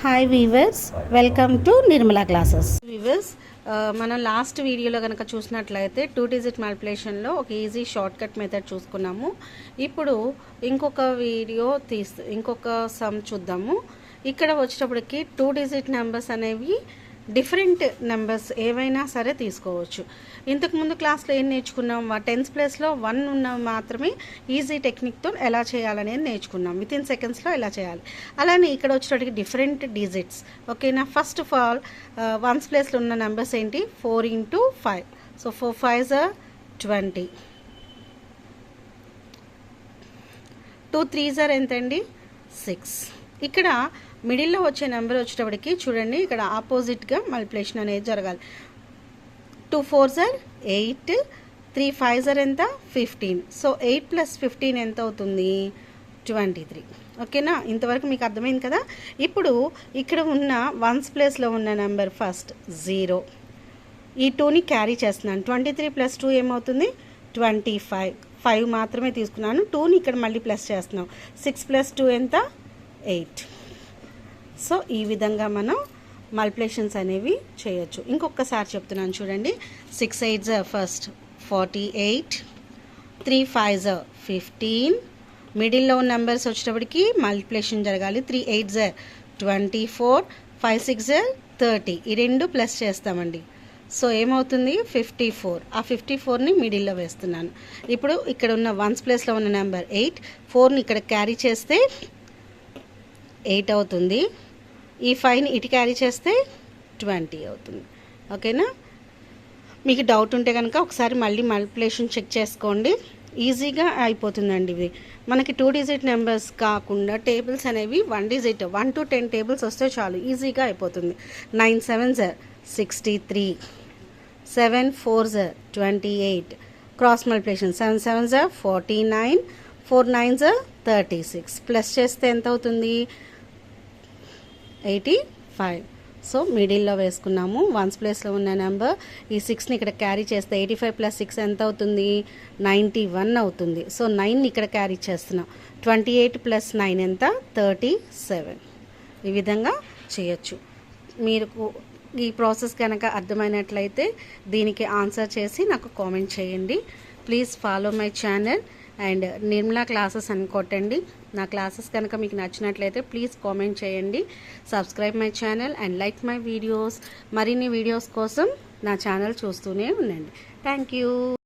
Hi viewers, welcome to Nirmala classes. Viewers, మనం last వీడియోలో కనుక చూసినట్లయితే 2 డిజిట్ మల్టిప్లికేషన్లో ఒక ఈజీ షార్ట్ కట్ మెథడ్ చూసుకున్నాము. ఇప్పుడు ఇంకొక సమ్ చూద్దాము. ఇక్కడ వచ్చేటప్పటికి 2 డిజిట్ నెంబర్స్ అనేవి డిఫరెంట్ నెంబర్స్ ఏవైనా సరే తీసుకోవచ్చు. ఇంతకుముందు క్లాస్లో ఏం నేర్చుకున్నాం, 10th ప్లేస్లో 1 ఉన్న మాత్రమే ఈజీ టెక్నిక్తో ఎలా చేయాలనేది నేర్చుకున్నాం. వితిన్ సెకండ్స్లో ఎలా చేయాలి. అలానే ఇక్కడ వచ్చేటప్పటికి డిఫరెంట్ డిజిట్స్. ఓకేనా. ఫస్ట్ ఆఫ్ ఆల్ 1th ప్లేస్లో ఉన్న నెంబర్స్ ఏంటి, 4 into 5. So 4 5s are 20. 2 3s are ఎంతండి, 6. ఇక్కడ మిడిల్లో వచ్చే నెంబర్ వచ్చేటప్పటికి చూడండి, ఇక్కడ ఆపోజిట్గా మల్టిప్లికేషన్ అనేది జరగాలి. 2 4s are 8, 3 5s are ఎంత, 15. సో 8 + 15 ఎంత అవుతుంది, 23. ఓకేనా. ఇంతవరకు మీకు అర్థమైంది కదా. ఇప్పుడు ఇక్కడ ఉన్న 1th ప్లేస్లో ఉన్న నెంబర్ ఫస్ట్ 0. ఈ 2ని క్యారీ చేస్తున్నాను. 23 + 2 ఏమవుతుంది, 25. 5 మాత్రమే తీసుకున్నాను. 2ని ఇక్కడ మళ్ళీ ప్లస్ చేస్తున్నాం. 6 + 2 ఎంత, 8. సో ఈ విధంగా మనం మల్టిప్లికేషన్స్ అనేవి చేయొచ్చు. ఇంకొకసారి చెప్తున్నాను చూడండి. 6 8s are first 48, 3 5s are 15. మిడిల్లో ఉన్న నెంబర్స్ వచ్చేటప్పటికి మల్టిప్లికేషన్ జరగాలి. 3 8s are 24, 5 6s are 30. ఈ రెండు ప్లస్ చేస్తామండి. సో ఏమవుతుంది, 54. ఆ 54ని మిడిల్లో వేస్తున్నాను. ఇప్పుడు ఇక్కడ ఉన్న 1th ప్లేస్లో ఉన్న నెంబర్ 8, 4ని ఇక్కడ క్యారీ చేస్తే 8 అవుతుంది. ఈ 5ని ఇటు క్యారీ చేస్తే 20 అవుతుంది. ఓకేనా. మీకు డౌట్ ఉంటే కనుక ఒకసారి మళ్ళీ మల్టిప్లికేషన్ చెక్ చేసుకోండి. ఈజీగా అయిపోతుందండి. ఇవి మనకి 2 డిజిట్ నెంబర్స్ కాకుండా టేబుల్స్ అనేవి 1 డిజిట్ 1 to 10 టేబుల్స్ వస్తే చాలు, ఈజీగా అయిపోతుంది. 9 7s are 63, 7 4s are 28. Cross multiplication 7 7s are 49, 4 9s are 36. Plus చేస్తే ఎంత అవుతుంది, 85. సో మిడిల్లో వేసుకున్నాము. 1th ప్లేస్లో ఉన్న నెంబర్ ఈ 6ని ఇక్కడ క్యారీ చేస్తే 85 + 6 ఎంత అవుతుంది, 91 అవుతుంది. సో 9ని ఇక్కడ క్యారీ చేస్తున్నాం. 28 + 9 ఎంత, 37. ఈ విధంగా చేయొచ్చు. మీరు ఈ ప్రాసెస్ కనుక అర్థమైనట్లయితే దీనికి ఆన్సర్ చేసి నాకు కామెంట్ చేయండి. Please follow my channel and Nirmala classes అని కొట్టండి. నా క్లాసెస్ కనుక మీకు నచ్చినట్లయితే ప్లీజ్ కామెంట్ చేయండి. Subscribe my channel and like my videos. మరిన్ని వీడియోస్ కోసం నా ఛానల్ చూస్తూనే ఉండండి. Thank you.